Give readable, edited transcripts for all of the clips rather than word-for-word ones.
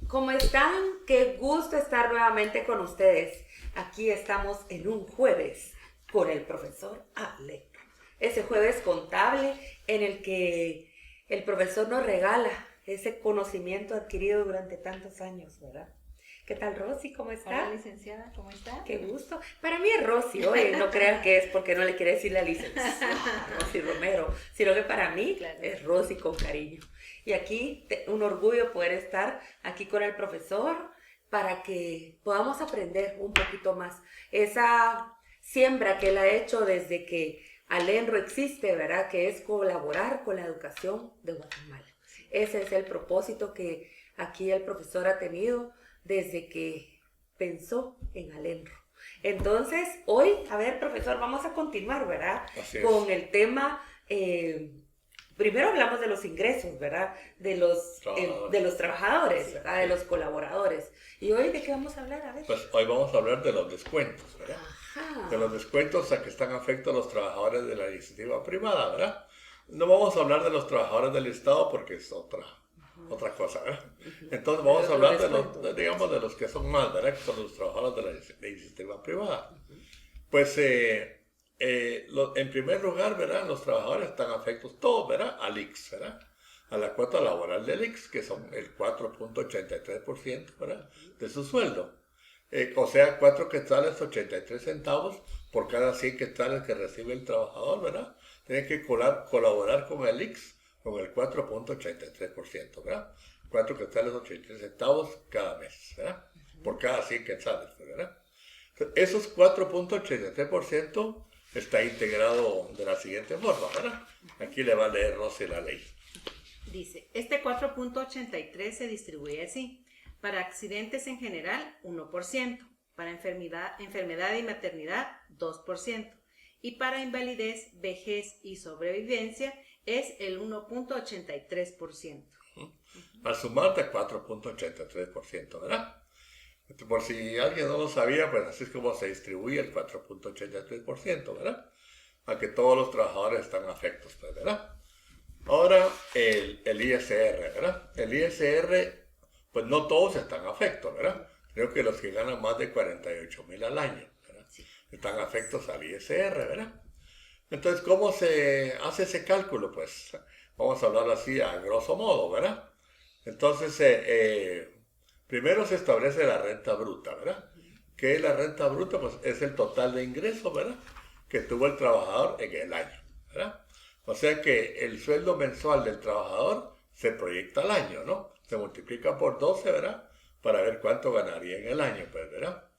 ¿Cómo están? Qué gusto estar nuevamente con ustedes. Aquí estamos en un jueves con el profesor Alec. Ese jueves contable en el que el profesor nos regala ese conocimiento adquirido durante tantos años, ¿verdad? ¿Qué tal, Rosy? ¿Cómo está? Hola, licenciada, ¿cómo está? Qué gusto. Para mí es Rosy, oye, no crean que es porque no le quiere decir la licenciada Rosy Romero, sino que para mí Claro. es Rosy con cariño. Y aquí un orgullo poder estar aquí con el profesor para que podamos aprender un poquito más. Esa siembra que él ha hecho desde que Alenro existe, ¿verdad? Que es colaborar con la educación de Guatemala. Ese es el propósito que aquí el profesor ha tenido desde que pensó en Alenro. Entonces, hoy, a ver, profesor, vamos a continuar, ¿verdad? Con el tema, primero hablamos de los ingresos, ¿verdad? De los trabajadores, ¿verdad? Sí. De los colaboradores. ¿Y hoy de qué vamos a hablar? A ver. Pues hoy vamos a hablar de los descuentos, ¿verdad? Ajá. De los descuentos a que están afectos a los trabajadores de la iniciativa privada, ¿verdad? No vamos a hablar de los trabajadores del Estado porque es otra cosa, ¿verdad? Entonces vamos a hablar de los que son más, ¿verdad? Que son los trabajadores de la iniciativa privada. Pues en primer lugar, ¿verdad? Los trabajadores están afectos todos, ¿verdad? Al IX, ¿verdad? A la cuota laboral del IX, que son el 4.83%, ¿verdad? De su sueldo. O sea, 4 quetzales 83 centavos por cada 100 quetzales que recibe el trabajador, ¿verdad? Tiene que colaborar con el IX con el 4.83%, ¿verdad? 4 quetzales 83 centavos cada mes, ¿verdad? Por cada 100 quetzales, ¿verdad? Esos 4.83% está integrado de la siguiente forma, ¿verdad? Aquí le va a leer Rosy la ley. Dice, este 4.83 se distribuye así. Para accidentes en general, 1%. Para enfermedad y maternidad, 2%. Y para invalidez, vejez y sobrevivencia es el 1.83%. Al sumar de 4.83%, ¿verdad? Por si alguien no lo sabía, pues así es como se distribuye el 4.83%, ¿verdad? A que todos los trabajadores están afectos, pues, ¿verdad? Ahora, el ISR, ¿verdad? El ISR, pues no todos están afectos, ¿verdad? Creo que los que ganan más de 48,000 al año, ¿verdad? Están afectos al ISR, ¿verdad? Entonces, ¿cómo se hace ese cálculo? Pues vamos a hablar así a grosso modo, ¿verdad? Entonces, primero se establece la renta bruta, ¿verdad? ¿Qué es la renta bruta? Pues es el total de ingresos, ¿verdad? Que tuvo el trabajador en el año, ¿verdad? O sea que el sueldo mensual del trabajador se proyecta al año, ¿no? Se multiplica por 12, ¿verdad? Para ver cuánto ganaría en el año, pues, ¿verdad?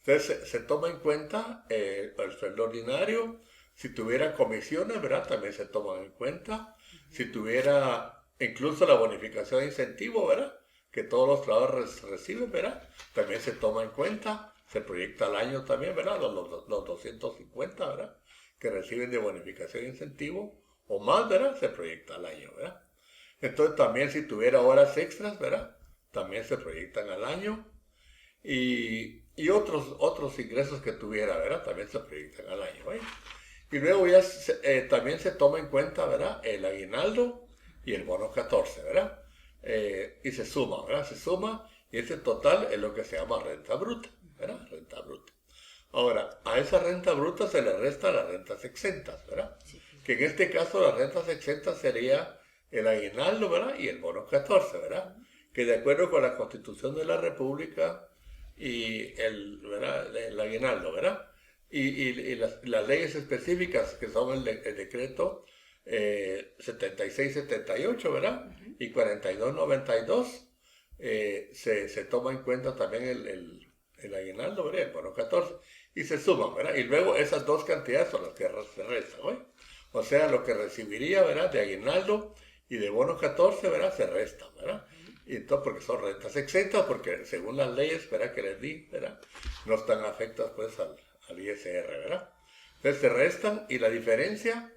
Entonces se toma en cuenta el sueldo ordinario. Si tuviera comisiones, ¿verdad? También se toman en cuenta. Si tuviera incluso la bonificación de incentivo, ¿verdad? Que todos los trabajadores reciben, ¿verdad? También se toma en cuenta. Se proyecta al año también, ¿verdad? Los 250, ¿verdad? Que reciben de bonificación de incentivo o más, ¿verdad? Se proyecta al año, ¿verdad? Entonces también si tuviera horas extras, ¿verdad? También se proyectan al año. Y otros ingresos que tuviera, ¿verdad? También se proyectan al año, ¿verdad? Y luego ya también se toma en cuenta, ¿verdad? El aguinaldo y el bono 14, ¿verdad? Y se suma, ¿verdad? Se suma y ese total es lo que se llama renta bruta, ¿verdad? Renta bruta. Ahora, a esa renta bruta se le resta las rentas exentas, ¿verdad? Que en este caso las rentas exentas sería el aguinaldo, ¿verdad? Y el bono 14, ¿verdad? Que de acuerdo con la Constitución de la República y el aguinaldo, ¿verdad? Y las leyes específicas que son el decreto 7678, ¿verdad? Y 4292, se toma en cuenta también el aguinaldo, ¿verdad? El bono 14, y se suman, ¿verdad? Y luego esas dos cantidades son las que se restan, ¿verdad? O sea, lo que recibiría, ¿verdad? De aguinaldo y de bono 14, ¿verdad? Se restan, ¿verdad? Y entonces, porque son rentas exentas, porque según las leyes, ¿verdad? Que les di, ¿verdad? No están afectadas, pues, al ISR, ¿verdad? Entonces se restan y a la diferencia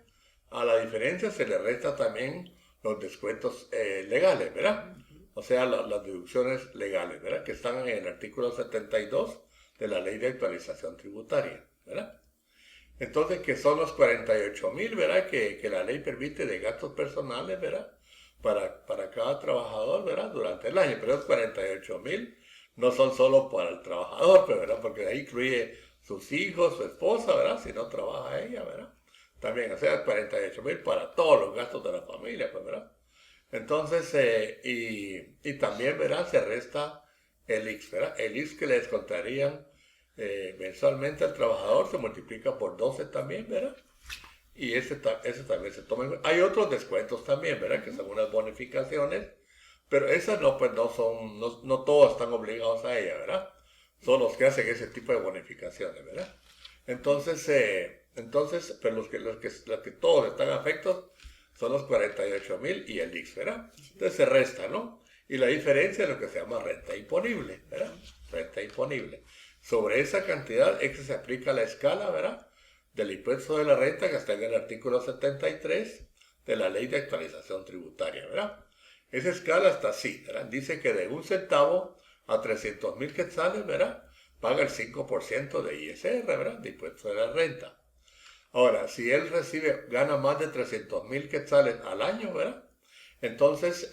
se le resta también los descuentos legales, ¿verdad? O sea, las deducciones legales, ¿verdad? Que están en el artículo 72 de la Ley de Actualización Tributaria, ¿verdad? Entonces, que son los 48,000, ¿verdad? Que la ley permite de gastos personales, ¿verdad? para cada trabajador, ¿verdad? Durante el año, pero esos 48,000 no son solo para el trabajador, pues, ¿verdad? Porque ahí incluye sus hijos, su esposa, ¿verdad? Si no trabaja ella, ¿verdad? También, o sea, 48,000 para todos los gastos de la familia, pues, ¿verdad? Entonces, y también, ¿verdad? Se resta el IX, ¿verdad? El IX que le descontarían mensualmente al trabajador se multiplica por 12 también, ¿verdad? Y ese también se toma en cuenta. Hay otros descuentos también, ¿verdad? Que son unas bonificaciones, pero esas no, pues no son, no todos están obligados a ella, ¿verdad? Son los que hacen ese tipo de bonificaciones, ¿verdad? Entonces, pero los que todos están afectados son los 48,000 y el IX, ¿verdad? Entonces se resta, ¿no? Y la diferencia es lo que se llama renta imponible, ¿verdad? Renta imponible. Sobre esa cantidad es que se aplica la escala, ¿verdad? Del impuesto de la renta que está en el artículo 73 de la Ley de Actualización Tributaria, ¿verdad? Esa escala está así, ¿verdad? Dice que de 1 centavo a 300,000 quetzales, ¿verdad? Paga el 5% de ISR, ¿verdad? De impuesto de la renta. Ahora, si él gana más de 300,000 quetzales al año, ¿verdad? Entonces,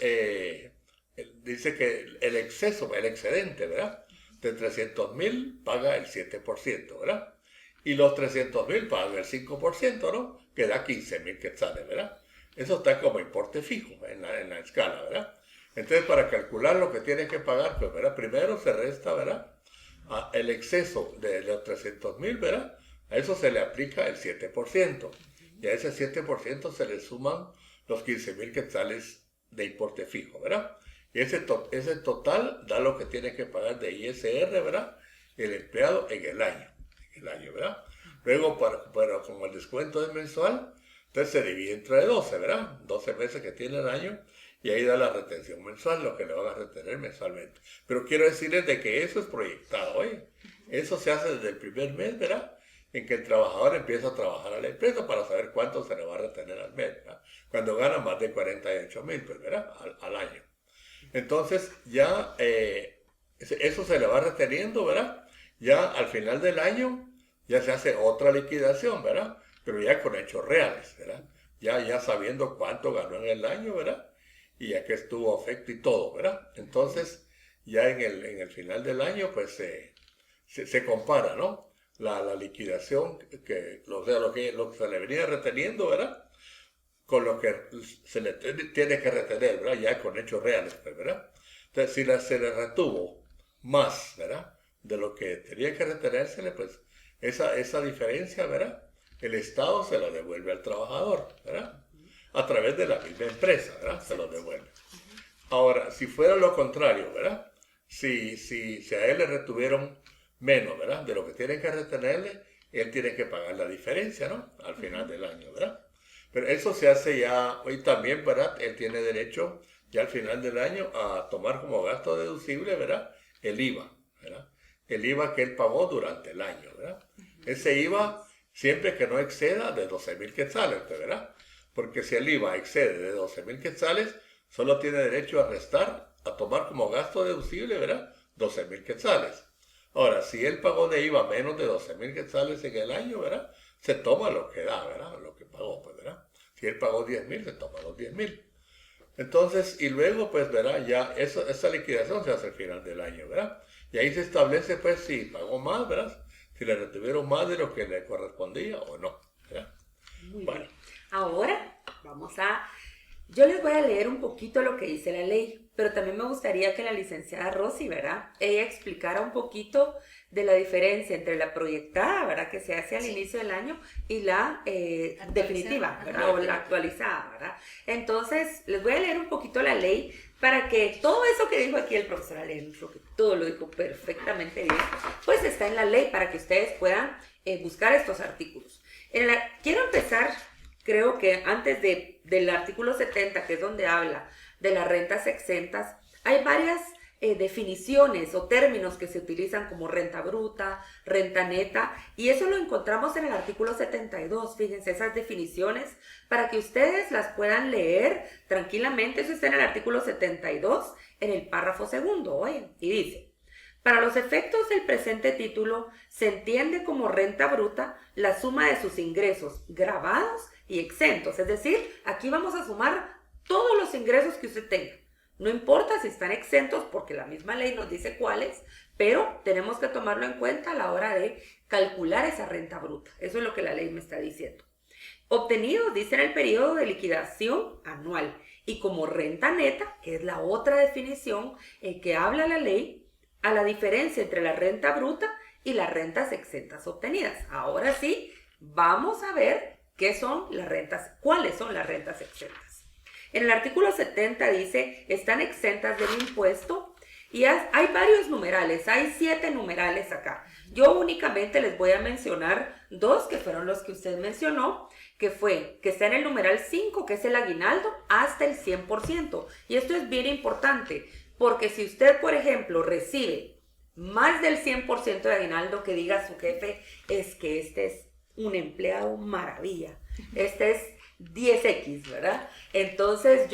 dice que el excedente, ¿verdad? De 300,000 paga el 7%, ¿verdad? Y los 300,000 pagan el 5%, ¿no? Que da 15,000 quetzales, ¿verdad? Eso está como importe fijo en la escala, ¿verdad? Entonces, para calcular lo que tienes que pagar, pues, ¿verdad? Primero se resta, ¿verdad? El exceso de los 300,000, ¿verdad? A eso se le aplica el 7%. Y a ese 7% se le suman los 15,000 quetzales de importe fijo, ¿verdad? Y ese total da lo que tiene que pagar de ISR, ¿verdad? El empleado en el año, ¿verdad? Luego, como el descuento es mensual, entonces se divide entre 12, ¿verdad? 12 meses que tiene el año, y ahí da la retención mensual, lo que le van a retener mensualmente. Pero quiero decirles de que eso es proyectado, ¿eh? Eso se hace desde el primer mes, ¿verdad? En que el trabajador empieza a trabajar a la empresa para saber cuánto se le va a retener al mes, ¿verdad? Cuando gana más de 48,000, pues, ¿verdad? Al año. Entonces, ya eso se le va reteniendo, ¿verdad? Ya al final del año, ya se hace otra liquidación, ¿verdad? Pero ya con hechos reales, ¿verdad? Ya sabiendo cuánto ganó en el año, ¿verdad? Y a qué estuvo afecto y todo, ¿verdad? Entonces, ya en el final del año, pues se compara, ¿no? La liquidación, lo que se le venía reteniendo, ¿verdad? Con lo que se le tiene que retener, ¿verdad? Ya con hechos reales, pues, ¿verdad? Entonces, si se le retuvo más, ¿verdad? De lo que tenía que retenérsele, pues esa diferencia, ¿verdad? El Estado se la devuelve al trabajador, ¿verdad? A través de la misma empresa, ¿verdad? Se lo devuelve. Ahora, si fuera lo contrario, ¿verdad? Si a él le retuvieron menos, ¿verdad? De lo que tienen que retenerle, él tiene que pagar la diferencia, ¿no? Al final del año, ¿verdad? Pero eso se hace ya, hoy también, ¿verdad? Él tiene derecho ya al final del año a tomar como gasto deducible, ¿verdad? El IVA, ¿verdad? El IVA que él pagó durante el año, ¿verdad? Ese IVA, siempre que no exceda de 12,000 quetzales, ¿verdad? Porque si el IVA excede de 12,000 quetzales, solo tiene derecho a restar, a tomar como gasto deducible, ¿verdad? 12,000 quetzales. Ahora, si él pagó de IVA menos de 12,000 quetzales en el año, ¿verdad? Se toma lo que da, ¿verdad? Lo que pagó, pues, ¿verdad? Si él pagó 10,000, se toma los 10,000. Entonces, y luego, pues, ¿verdad? Ya esa liquidación se hace al final del año, ¿verdad? Y ahí se establece, pues, si pagó más, ¿verdad? Si le retuvieron más de lo que le correspondía o no, ¿verdad? Muy bien. Ahora yo les voy a leer un poquito lo que dice la ley, pero también me gustaría que la licenciada Rosy, ¿verdad? Ella explicara un poquito de la diferencia entre la proyectada, ¿verdad? Que se hace al inicio del año y la definitiva, ¿verdad? O la actualizada, ¿verdad? Entonces, les voy a leer un poquito la ley para que todo eso que dijo aquí el profesor Alejandro, que todo lo dijo perfectamente bien, pues está en la ley para que ustedes puedan buscar estos artículos. Quiero empezar, creo que antes del artículo 70, que es donde habla de las rentas exentas, hay varias definiciones o términos que se utilizan como renta bruta, renta neta, y eso lo encontramos en el artículo 72. Fíjense esas definiciones para que ustedes las puedan leer tranquilamente. Eso está en el artículo 72, en el párrafo segundo, oye, y dice: para los efectos del presente título, se entiende como renta bruta la suma de sus ingresos grabados y exentos. Es decir, aquí vamos a sumar todos los ingresos que usted tenga. No importa si están exentos, porque la misma ley nos dice cuáles, pero tenemos que tomarlo en cuenta a la hora de calcular esa renta bruta. Eso es lo que la ley me está diciendo. Obtenido, dice, en el periodo de liquidación anual. Y como renta neta, que es la otra definición en que habla la ley, a la diferencia entre la renta bruta y las rentas exentas obtenidas. Ahora sí, vamos a ver qué son las rentas, cuáles son las rentas exentas. En el artículo 70 dice, están exentas del impuesto y hay varios numerales, hay 7 numerales acá. Yo únicamente les voy a mencionar 2 que fueron los que usted mencionó, que está en el numeral 5, que es el aguinaldo, hasta el 100%. Y esto es bien importante, porque si usted, por ejemplo, recibe más del 100% de aguinaldo, que diga su jefe, es que este es un empleado maravilla, este es 10X, ¿verdad? Entonces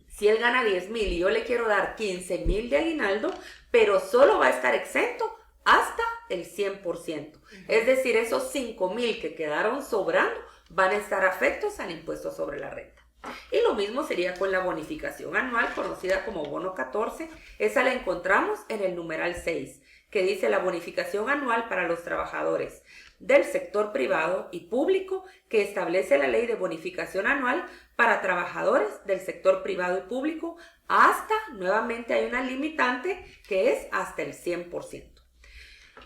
si él gana 10,000 y yo le quiero dar 15,000 de aguinaldo, pero solo va a estar exento hasta el 100%. Es decir, esos 5,000 que quedaron sobrando van a estar afectos al impuesto sobre la renta. Y lo mismo sería con la bonificación anual, conocida como bono 14. Esa la encontramos en el numeral 6, que dice la bonificación anual para los trabajadores del sector privado y público que establece la ley de bonificación anual para trabajadores del sector privado y público hasta, nuevamente hay una limitante que es hasta el 100%.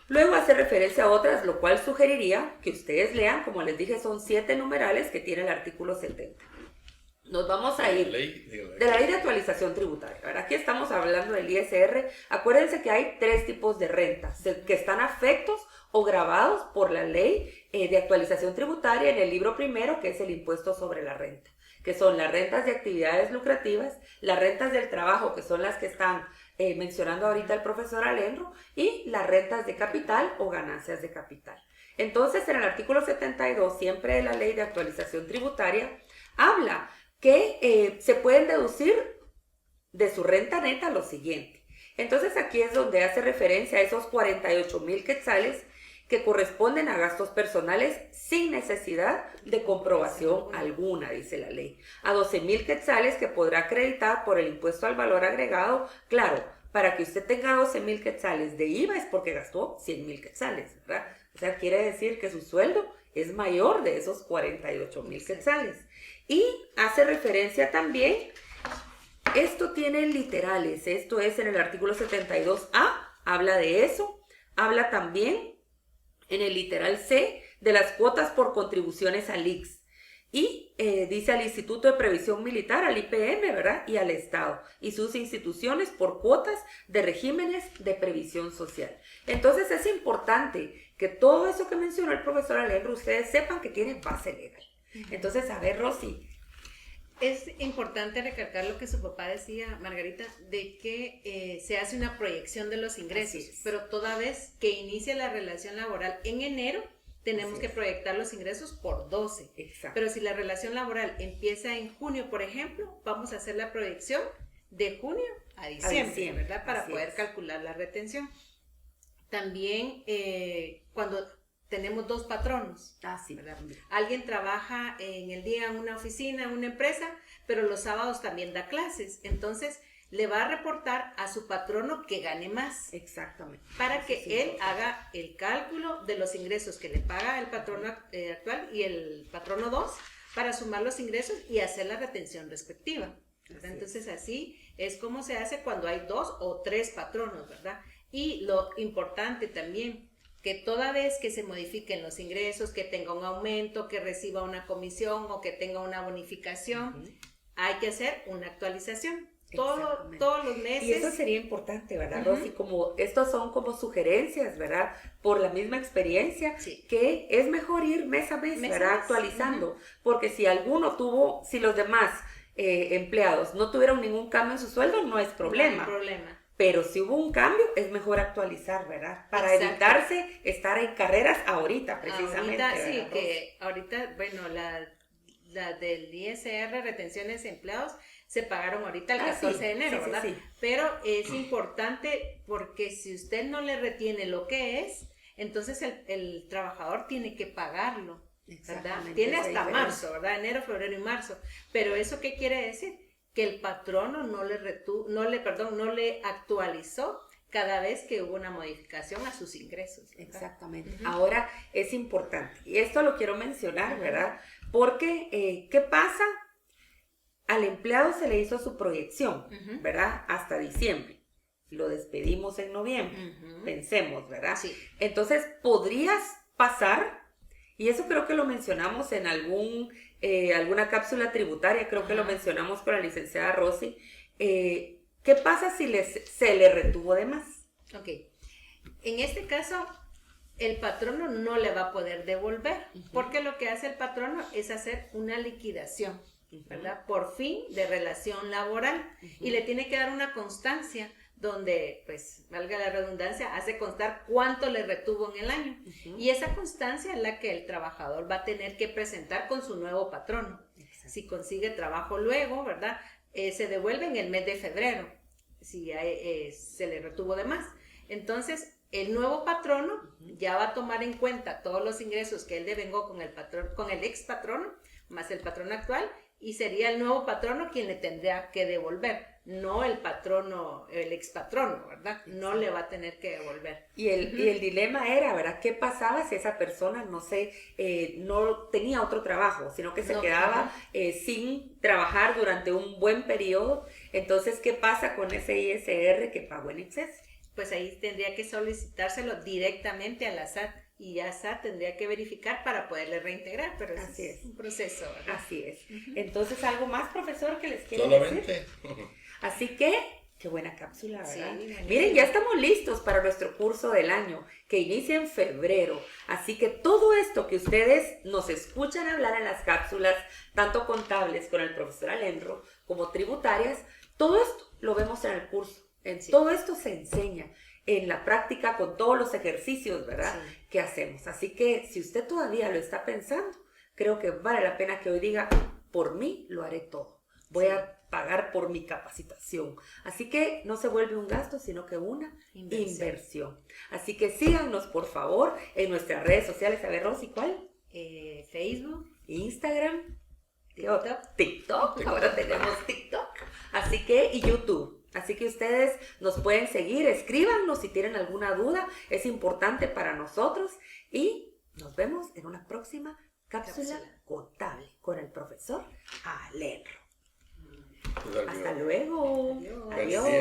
Luego hace referencia a otras, lo cual sugeriría que ustedes lean, como les dije, son 7 numerales que tiene el artículo 70. Nos vamos a ir de la ley de actualización tributaria. Ahora, aquí estamos hablando del ISR. Acuérdense que hay 3 tipos de rentas que están afectos o gravados por la ley de actualización tributaria en el libro primero, que es el impuesto sobre la renta, que son las rentas de actividades lucrativas, las rentas del trabajo, que son las que están mencionando ahorita el profesor Alendro, y las rentas de capital o ganancias de capital. Entonces, en el artículo 72, siempre de la ley de actualización tributaria, habla que se pueden deducir de su renta neta lo siguiente. Entonces aquí es donde hace referencia a esos 48,000 quetzales que corresponden a gastos personales sin necesidad de comprobación alguna, dice la ley. A 12,000 quetzales que podrá acreditar por el impuesto al valor agregado. Claro, para que usted tenga 12,000 quetzales de IVA es porque gastó 100,000 quetzales, ¿verdad? O sea, quiere decir que su sueldo es mayor de esos 48,000 quetzales. Y hace referencia también, esto tiene literales, esto es en el artículo 72A, habla de eso, habla también en el literal C de las cuotas por contribuciones al IX. Y dice al Instituto de Previsión Militar, al IPM, ¿verdad? Y al Estado y sus instituciones por cuotas de regímenes de previsión social. Entonces es importante que todo eso que mencionó el profesor Alendro, ustedes sepan que tiene base legal. Entonces, a ver, Rosy. Es importante recalcar lo que su papá decía, Margarita, de que se hace una proyección de los ingresos, pero toda vez que inicia la relación laboral en enero, tenemos que proyectar los ingresos por 12. Exacto. Pero si la relación laboral empieza en junio, por ejemplo, vamos a hacer la proyección de junio a diciembre, ¿verdad? Para poder calcular la retención. También cuando tenemos 2 patronos, ¿verdad? Alguien trabaja en el día en una oficina, en una empresa, pero los sábados también da clases. Entonces, le va a reportar a su patrono que gane más. Exactamente. Para que él haga el cálculo de los ingresos que le paga el patrono actual y el patrono 2 para sumar los ingresos y hacer la retención respectiva. Entonces, así es como se hace cuando hay 2 o 3 patronos, ¿verdad? Y lo importante también, que toda vez que se modifiquen los ingresos, que tenga un aumento, que reciba una comisión o que tenga una bonificación, hay que hacer una actualización. Todos los meses. Y eso sería importante, ¿verdad, Rosy? Como estos son como sugerencias, ¿verdad? Por la misma experiencia, que es mejor ir mes a mes, ¿verdad? Actualizando. Porque si si los demás empleados no tuvieron ningún cambio en su sueldo, no es problema. No hay problema. Pero si hubo un cambio, es mejor actualizar, ¿verdad? Para evitarse estar en carreras ahorita, precisamente. Ahorita, sí, que ahorita, bueno, la del ISR, retenciones de empleados, se pagaron ahorita el 14 de enero, ¿verdad? Sí. Pero es importante porque si usted no le retiene lo que es, entonces el trabajador tiene que pagarlo. ¿verdad? Exactamente, Tiene esa hasta diferencia. marzo, ¿verdad? Enero, febrero y marzo. Pero ¿eso qué quiere decir? Que el patrono no le actualizó cada vez que hubo una modificación a sus ingresos, ¿verdad? Exactamente. Ahora es importante, y esto lo quiero mencionar, ¿verdad? Porque, ¿qué pasa? Al empleado se le hizo su proyección, ¿verdad? Hasta diciembre. Lo despedimos en noviembre. Pensemos, ¿verdad? Sí. Entonces, podrías pasar, y eso creo que lo mencionamos en alguna cápsula tributaria, creo que lo mencionamos con la licenciada Rosy. ¿Qué pasa si se le retuvo de más? Ok. En este caso, el patrono no le va a poder devolver, porque lo que hace el patrono es hacer una liquidación, ¿verdad? Por fin de relación laboral, y le tiene que dar una constancia donde, pues, valga la redundancia, hace constar cuánto le retuvo en el año. Y esa constancia es la que el trabajador va a tener que presentar con su nuevo patrono. Exacto. Si consigue trabajo luego, ¿verdad? Se devuelve en el mes de febrero, si se le retuvo de más. Entonces, el nuevo patrono ya va a tomar en cuenta todos los ingresos que él devengó con el ex patrono, más el patrono actual, y sería el nuevo patrono quien le tendría que devolver, no el patrono, el ex patrono, ¿verdad? No le va a tener que devolver. Y el dilema era, ¿verdad? ¿Qué pasaba si esa persona, no tenía otro trabajo, sino que se quedaba sin trabajar durante un buen periodo? Entonces, ¿qué pasa con ese ISR que pagó en exceso? Pues ahí tendría que solicitárselo directamente a la SAT, y ya SAT tendría que verificar para poderle reintegrar, pero así es un proceso, ¿verdad? Así es. Entonces, ¿algo más, profesor, que les quiero Solamente. decir? Así que, qué buena cápsula, ¿verdad? Sí, miren, ya estamos listos para nuestro curso del año, que inicia en febrero. Así que todo esto que ustedes nos escuchan hablar en las cápsulas, tanto contables con el profesor Alendro, como tributarias, todo esto lo vemos en el curso. Todo esto se enseña en la práctica con todos los ejercicios, ¿verdad? Sí. Que hacemos. Así que si usted todavía lo está pensando, creo que vale la pena que hoy diga, por mí lo haré todo. Voy a pagar por mi capacitación. Así que no se vuelve un gasto, sino que una inversión. Así que síganos, por favor, en nuestras redes sociales. A ver, Rosy, ¿cuál? Facebook, Instagram, TikTok. TikTok. Ahora tenemos TikTok. Así que, y YouTube. Así que ustedes nos pueden seguir, escríbanos si tienen alguna duda, es importante para nosotros, y nos vemos en una próxima cápsula contable con el profesor Alendro. Hasta luego. Adiós. Adiós.